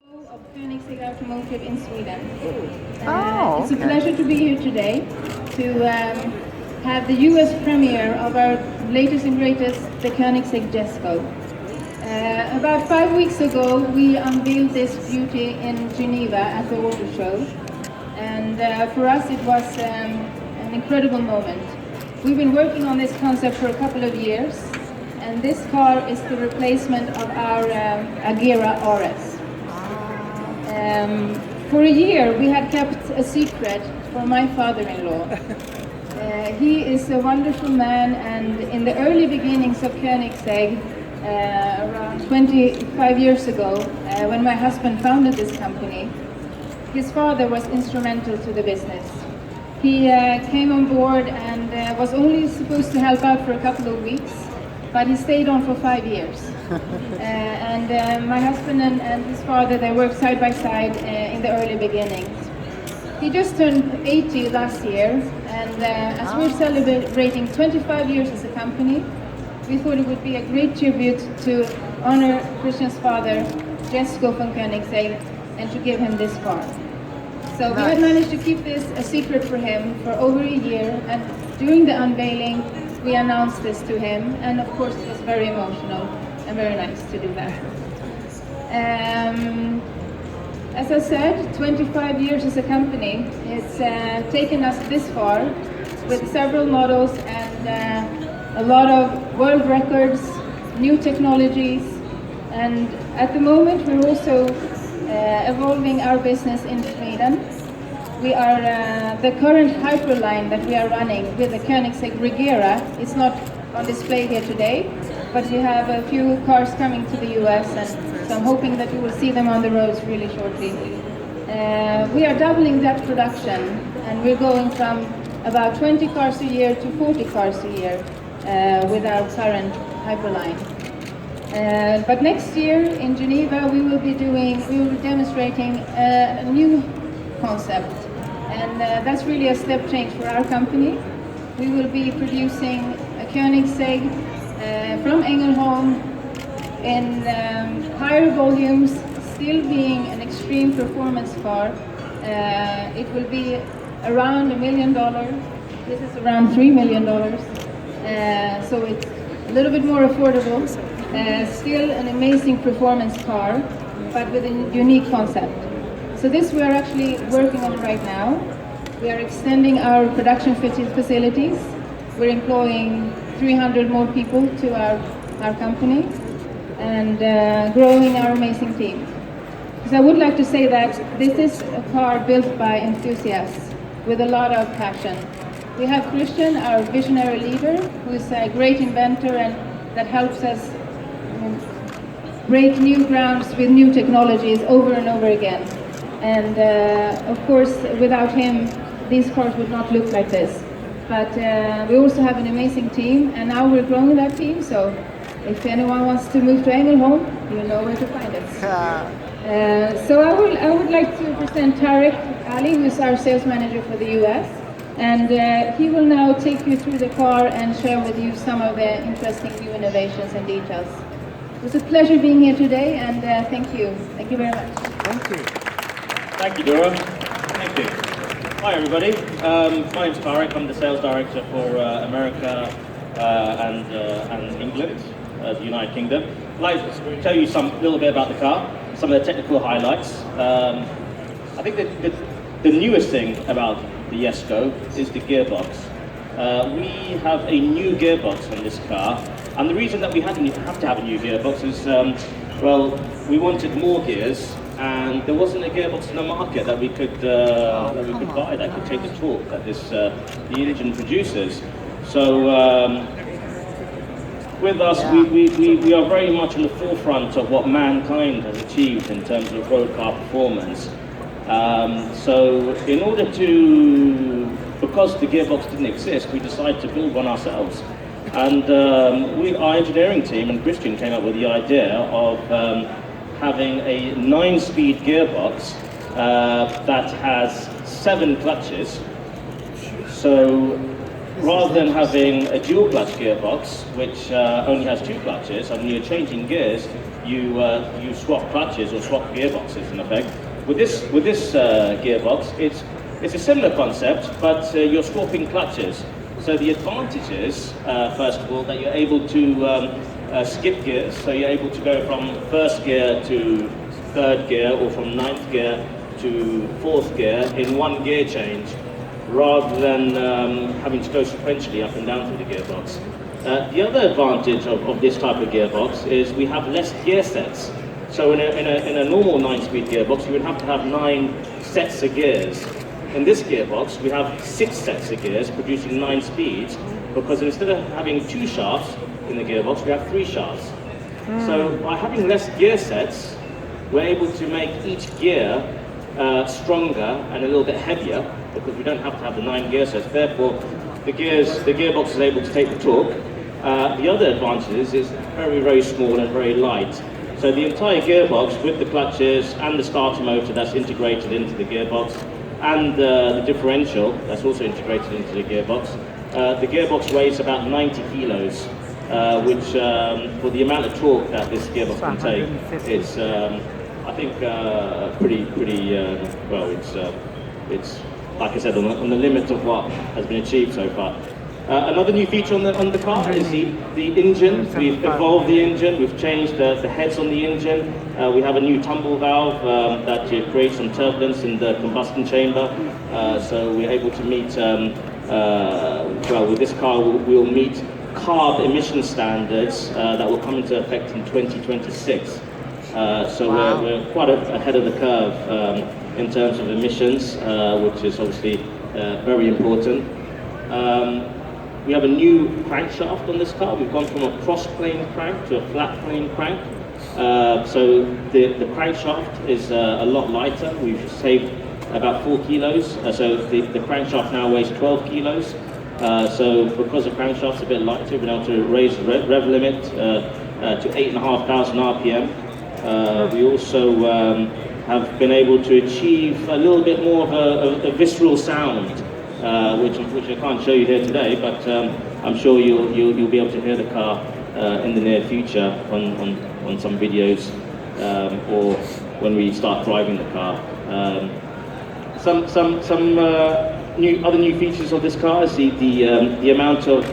Of Koenigsegg Automotive in Sweden. It's a okay. pleasure to be here today to have the US premiere of our latest and greatest, the Koenigsegg Jesko. About 5 weeks ago, we unveiled this beauty in Geneva at the auto show, and for us it was an incredible moment. We've been working on this concept for a couple of years, and this car is the replacement of our Agera RS. For a year, we had kept a secret from my father-in-law. He is a wonderful man, and in the early beginnings of Koenigsegg, around 25 years ago, when my husband founded this company, his father was instrumental to the business. He came on board and was only supposed to help out for a couple of weeks, but he stayed on for 5 years. My husband and his father, they worked side by side in the early beginnings. He just turned 80 last year, and as we're celebrating 25 years as a company, we thought it would be a great tribute to honor Christian's father, Jesko from Koenigsegg, and to give him this car. So we had managed to keep this a secret for him for over a year, and during the unveiling, we announced this to him, and of course it was very emotional and very nice to do that. As I said, 25 years as a company, it's taken us this far with several models and a lot of world records, new technologies, and at the moment we're also evolving our business in Sweden. We are the current Hyperline that we are running with the Koenigsegg Regera. It's not on display here today, but we have a few cars coming to the US, and so I'm hoping that you will see them on the roads really shortly. We are doubling that production, and we're going from about 20 cars a year to 40 cars a year with our current Hyperline. But next year in Geneva, we will be demonstrating a new concept, and that's really a step change for our company. We will be producing a Koenigsegg from Ängelholm in higher volumes, still being an extreme performance car. It will be around $1 million. This is around $3 million, so it's a little bit more affordable. Still an amazing performance car, but with a unique concept. So this we are actually working on right now. We are extending our production facilities. We're employing 300 more people to our company, and growing our amazing team. Because I would like to say that this is a car built by enthusiasts with a lot of passion. We have Christian, our visionary leader, who is a great inventor and that helps us break new grounds with new technologies over and over again. And of course, without him, these cars would not look like this. But we also have an amazing team, and now we're growing that team, so if anyone wants to move to Ängelholm, you know where to find us. So I would like to present Tarek Ali, who is our sales manager for the US, and he will now take you through the car and share with you some of the interesting new innovations and details. It was a pleasure being here today, and thank you. Thank you very much. Thank you. Thank you, Dora. Thank you. Hi, everybody. My name's Tarek. I'm the sales director for America and England, the United Kingdom. I'd like to tell you a little bit about the car, some of the technical highlights. I think the newest thing about the Jesko is the gearbox. We have a new gearbox on this car, and the reason that we have to have a new gearbox is, well, we wanted more gears, and there wasn't a gearbox in the market that we could buy that could take the torque that the engine produces. So with us, we are very much on the forefront of what mankind has achieved in terms of road car performance. So in order because the gearbox didn't exist, we decided to build one ourselves. And our engineering team and Christian came up with the idea of having a 9-speed gearbox that has 7 clutches. So rather than having a dual clutch gearbox, which only has 2 clutches, and when you're changing gears, you swap clutches or swap gearboxes in effect. With this gearbox, it's a similar concept, but you're swapping clutches. So the advantage is, first of all, that you're able to skip gears. So you're able to go from first gear to third gear, or from ninth gear to fourth gear in one gear change, rather than having to go sequentially up and down through the gearbox. The other advantage of this type of gearbox is we have less gear sets. So in a normal 9-speed gearbox, you would have to have 9 sets of gears. In this gearbox, we have 6 sets of gears producing 9 speeds, because instead of having 2 shafts in the gearbox, we have 3 shafts. So by having less gear sets, we're able to make each gear stronger and a little bit heavier, because we don't have to have the 9 gear sets. Therefore, the gearbox is able to take the torque. The other advantage is it's very, very small and very light. So the entire gearbox, with the clutches and the starter motor that's integrated into the gearbox, and the differential that's also integrated into the gearbox weighs about 90 kilos, which for the amount of torque that this gearbox can take, it's I think pretty well. It's like I said, on the limit of what has been achieved so far. Another new feature on the car is the engine. We've evolved the engine, we've changed the heads on the engine. We have a new tumble valve that creates some turbulence in the combustion chamber. So we're able to meet, well, with this car we'll meet CARB emission standards that will come into effect in 2026. So we're quite ahead of the curve in terms of emissions, which is obviously very important. We have a new crankshaft on this car. We've gone from a cross-plane crank to a flat-plane crank. So the crankshaft is a lot lighter. We've saved about 4 kilos. So the crankshaft now weighs 12 kilos. So because the crankshaft's a bit lighter, we've been able to raise the rev limit to 8,500 RPM. We also have been able to achieve a little bit more of a visceral sound, which I can't show you here today, but I'm sure you'll be able to hear the car in the near future on some videos, or when we start driving the car. Some other new features of this car is the amount of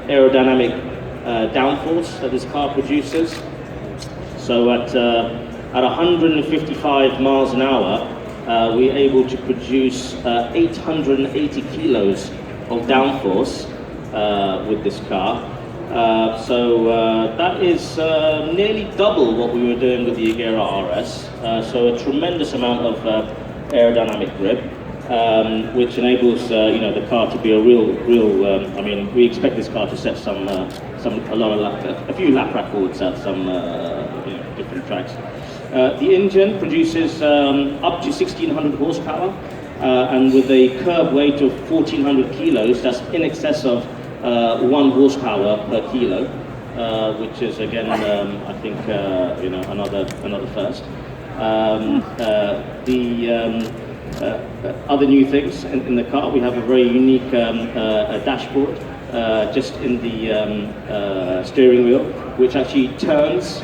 aerodynamic downforce that this car produces. So at 155 miles an hour, we're able to produce 880 kilos of downforce with this car. So that is nearly double what we were doing with the Agera RS. So a tremendous amount of aerodynamic grip, which enables the car to be a real. I mean, we expect this car to set a few lap records at some different tracks. The engine produces up to 1,600 horsepower, and with a curb weight of 1,400 kilos, that's in excess of 1 horsepower per kilo, which is again, I think, another first. Other new things in the car, we have a very unique dashboard just in the steering wheel, which actually turns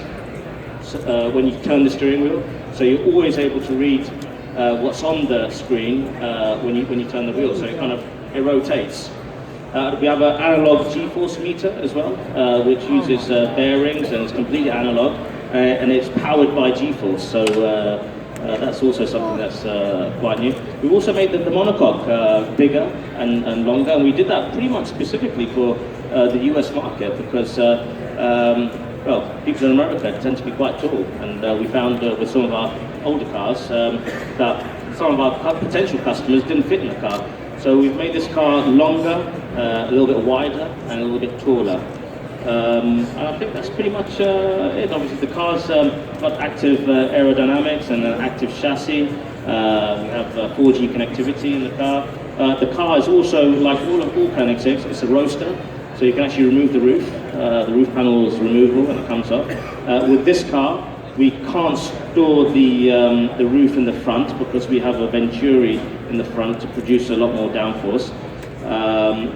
when you turn the steering wheel. So you're always able to read what's on the screen when you turn the wheel. So it rotates. We have an analog G-force meter as well, which uses bearings, and it's completely analog, and it's powered by G-force. So that's also something that's quite new. We've also made the monocoque bigger and longer, and we did that pretty much specifically for the US market, because well, people in America tend to be quite tall, and we found with some of our older cars that some of our potential customers didn't fit in the car. So we've made this car longer, a little bit wider, and a little bit taller. And I think that's pretty much it. Obviously the car's got active aerodynamics and an active chassis. We have 4G connectivity in the car. The car is also, like all Koenigseggs, it's a roadster, so you can actually remove the roof. The roof panel is removable when it comes up. With this car, we can't store the roof in the front, because we have a Venturi in the front to produce a lot more downforce.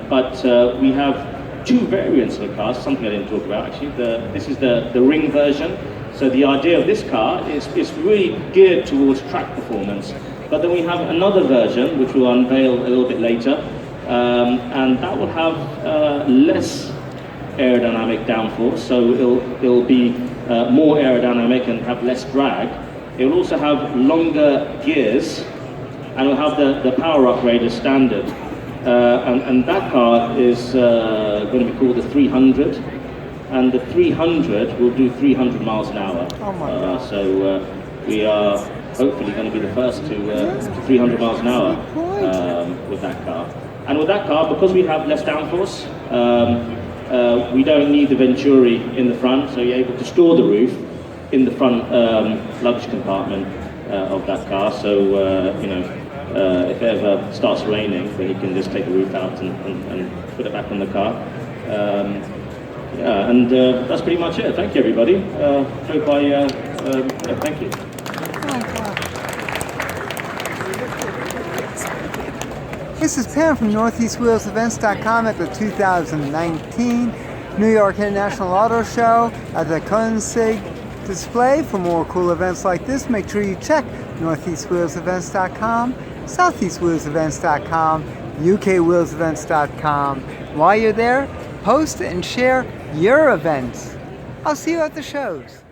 But we have 2 variants of the car, something I didn't talk about actually. This is the ring version. So the idea of this car is really geared towards track performance. But then we have another version, which we'll unveil a little bit later, and that will have less aerodynamic downforce, so it'll be more aerodynamic and have less drag. It will also have longer gears, and will have the power upgrade as standard. And that car is going to be called the 300, and the 300 will do 300 miles an hour. Oh my God. So we are hopefully going to be the first to 300 miles an hour with that car. And with that car, because we have less downforce, we don't need the Venturi in the front, so you're able to store the roof in the front luggage compartment of that car. So you know, if it ever starts raining, then you can just take the roof out and put it back on the car. Yeah, and that's pretty much it. Thank you, everybody. Hope I thank you. This is Pam from NortheastWheelsEvents.com at the 2019 New York International Auto Show at the Koenigsegg display. For more cool events like this, make sure you check NortheastWheelsEvents.com, SoutheastWheelsEvents.com, UKWheelsEvents.com. While you're there, post and share your events. I'll see you at the shows.